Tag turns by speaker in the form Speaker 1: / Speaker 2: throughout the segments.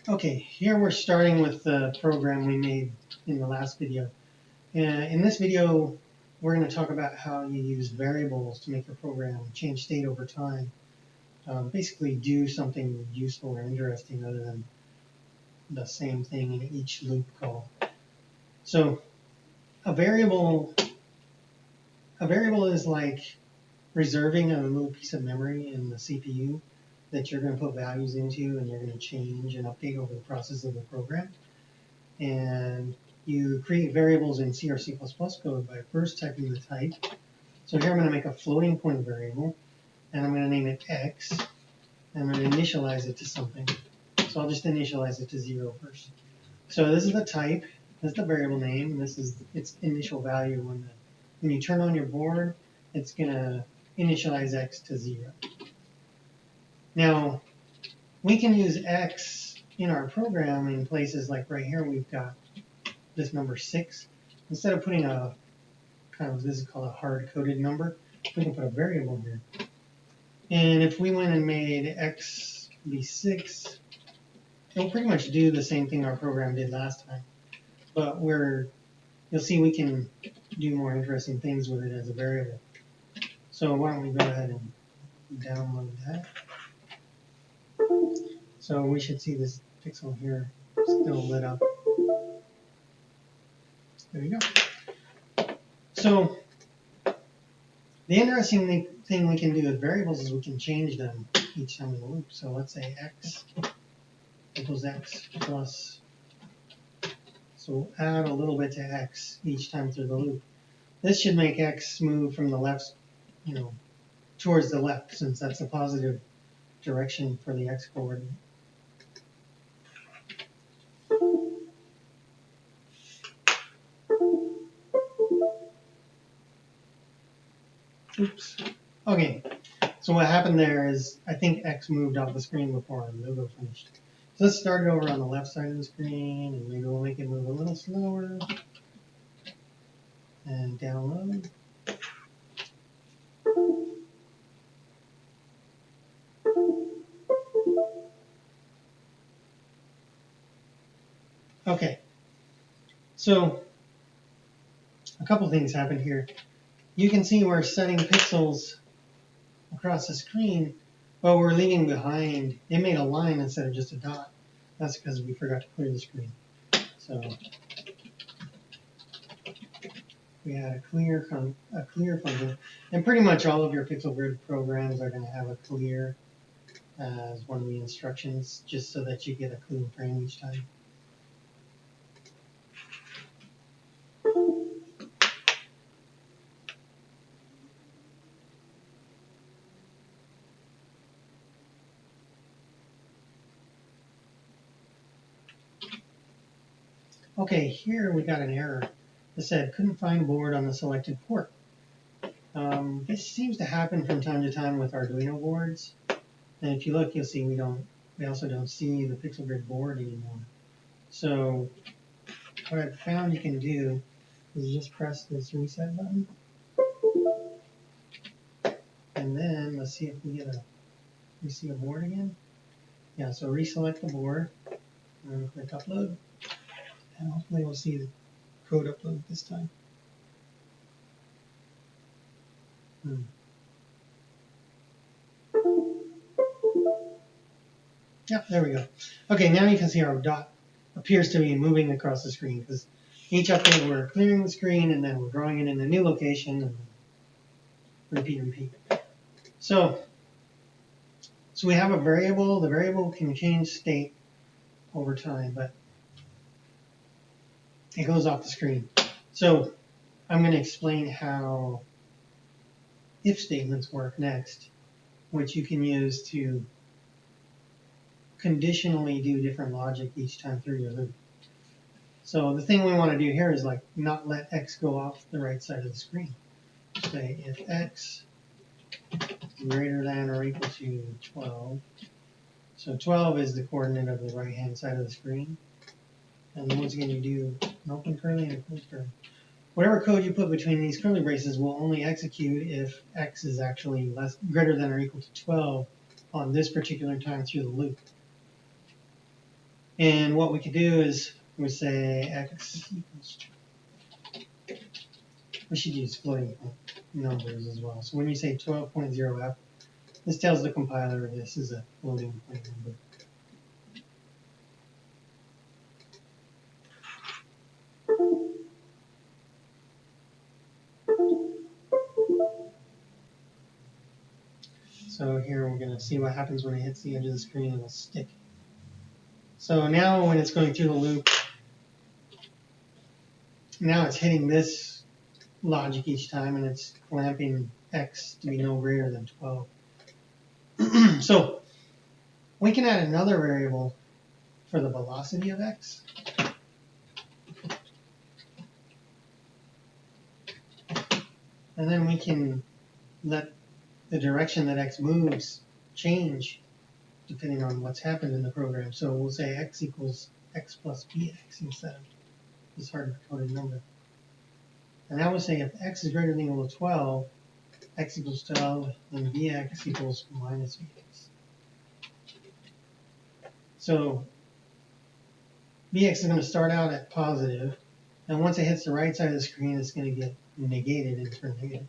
Speaker 1: Okay, here we're starting with the program we made in the last video. In this video, we're going to talk about how you use variables to make your program change state over time. Basically do something useful or interesting other than the same thing in each loop call. So a variable is like reserving a little piece of memory in the CPU that you're going to put values into and you're going to change and update over the process of the program. And you create variables in C or C++ code by first typing the type. So here I'm going to make a floating point variable, and I'm going to name it x, and I'm going to initialize it to something. So I'll just initialize it to 0 first. So this is the type, this is the variable name, this is its initial value. When you turn on your board, it's going to initialize x to 0. Now, we can use x in our program in places like right here we've got this number 6. Instead of putting a this is called a hard-coded number, we can put a variable here. And if we went and made x be 6, it'll pretty much do the same thing our program did last time. But you'll see we can do more interesting things with it as a variable. So why don't we go ahead and download that. So we should see this pixel here still lit up. There you go. So the interesting thing we can do with variables is we can change them each time in the loop. So let's say x equals x plus. So add a little bit to x each time through the loop. This should make x move from the left, towards the left, since that's the positive direction for the x coordinate. Oops. Okay. So what happened there is I think x moved off the screen before our logo finished. So let's start it over on the left side of the screen, and maybe we'll make it move a little slower. And download. Okay. So a couple things happened here. You can see we're setting pixels across the screen, but we're leaving behind. It made a line instead of just a dot. That's because we forgot to clear the screen. So we had a clear function, and pretty much all of your PixelGrid programs are going to have a clear as one of the instructions, just so that you get a clean frame each time. Okay, here we got an error that said couldn't find board on the selected port. This seems to happen from time to time with Arduino boards, and if you look, you'll see we also don't see the PixelGrid board anymore. So what I've found you can do is just press this reset button, and then let's see if we see a board again. Yeah, so reselect the board, and click upload, and hopefully we'll see the code upload this time. Yep, there we go. Okay, now you can see our dot appears to be moving across the screen, because each update we're clearing the screen and then we're drawing it in a new location and repeat. So we have a variable. The variable can change state over time, but it goes off the screen. So I'm going to explain how if statements work next, which you can use to conditionally do different logic each time through your loop. So the thing we want to do here is not let x go off the right side of the screen. Say if x is greater than or equal to 12. So 12 is the coordinate of the right hand side of the screen. And then once again you do an open curly and a closed curly. Whatever code you put between these curly braces will only execute if x is actually greater than or equal to 12 on this particular time through the loop. And what we could do is we say x equals, we should use floating numbers as well. So when you say 12.0f, this tells the compiler this is a floating point number. So here we're going to see what happens when it hits the edge of the screen. It'll stick. So now when it's going through the loop, now it's hitting this logic each time, and it's clamping x to be no greater than 12. So we can add another variable for the velocity of x. And then we can let the direction that x moves change depending on what's happened in the program. So we'll say x equals x plus bx instead of this hard-coded number. And now we'll say if x is greater than or equal to 12, x equals 12, and bx equals minus bx. So bx is going to start out at positive, and once it hits the right side of the screen, it's going to get negated and turn negative.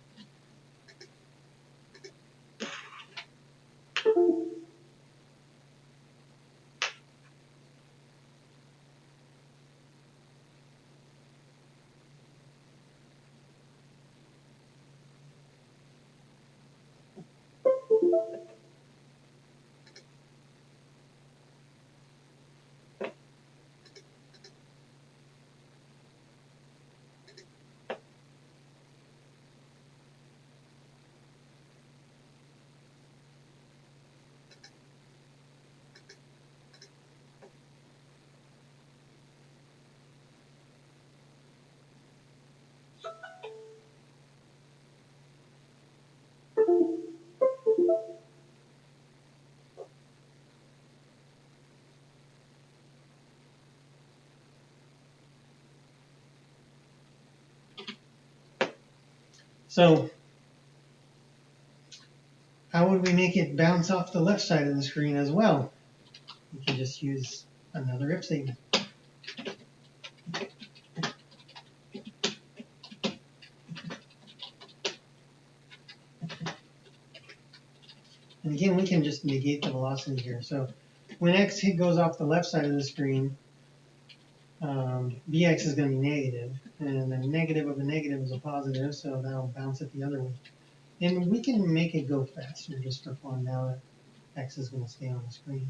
Speaker 1: So how would we make it bounce off the left side of the screen as well? We can just use another if statement. And again, we can just negate the velocity here. So when x goes off the left side of the screen, bx is going to be negative, and the negative of a negative is a positive, so that'll bounce it the other way. And we can make it go faster just for fun now that x is going to stay on the screen.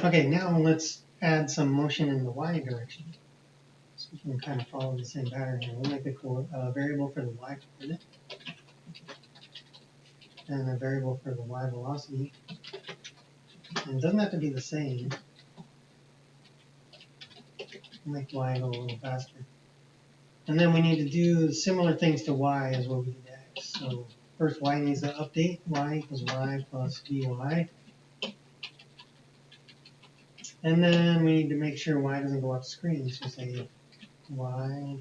Speaker 1: Okay, now let's add some motion in the y direction. So we can kind of follow the same pattern here. We'll make a variable for the y coordinate and a variable for the y velocity. And it doesn't have to be the same. We'll make y go a little faster. And then we need to do similar things to y as what we did to x. So first y needs to update. Y equals y plus dy. And then we need to make sure y doesn't go off screen. So say y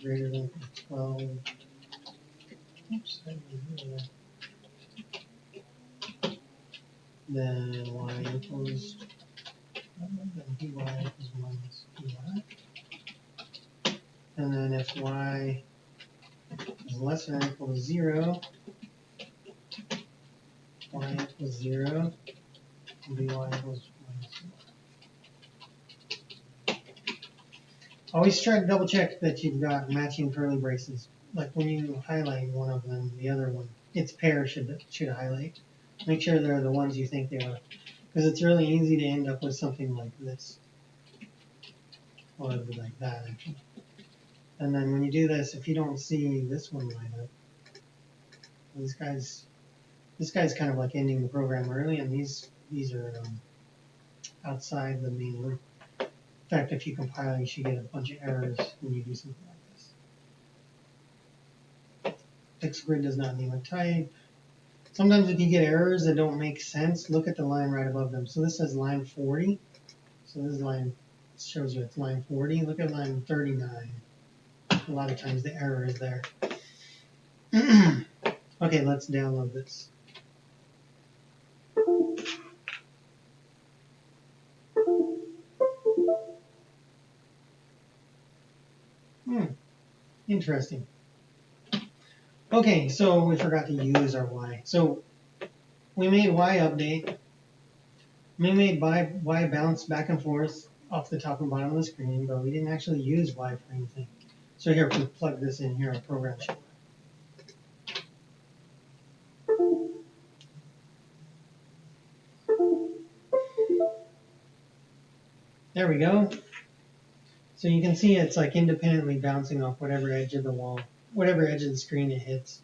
Speaker 1: greater than 12. Oops, I didn't do that. Then y equals, then dy equals minus dy. And then if y is less than or equal to 0, y equals 0, and dy equals minus 0. Always try to double check that you've got matching curly braces. Like when you highlight one of them, the other one its pair should highlight. Make sure they're the ones you think they are, because it's really easy to end up with something like this, or like that actually. And then when you do this, if you don't see this one line up, this guy's kind of like ending the program early, and these are outside the main loop. In fact, if you compile, you should get a bunch of errors when you do something like this. PixelGrid does not name a type. Sometimes if you get errors that don't make sense, look at the line right above them. So this says line 40. So this line shows you it's line 40. Look at line 39. A lot of times the error is there. Okay, let's download this. Interesting. Okay, so we forgot to use our Y. So we made Y update. We made Y bounce back and forth off the top and bottom of the screen, but we didn't actually use Y for anything. So here, if we plug this in here, our program should work. There we go. So you can see it's like independently bouncing off whatever edge of the wall, whatever edge of the screen it hits.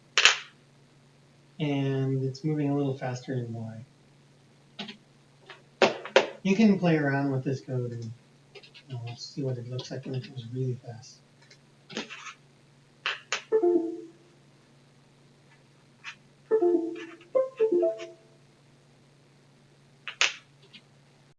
Speaker 1: And it's moving a little faster in Y. You can play around with this code and let's see what it looks like when it goes really fast.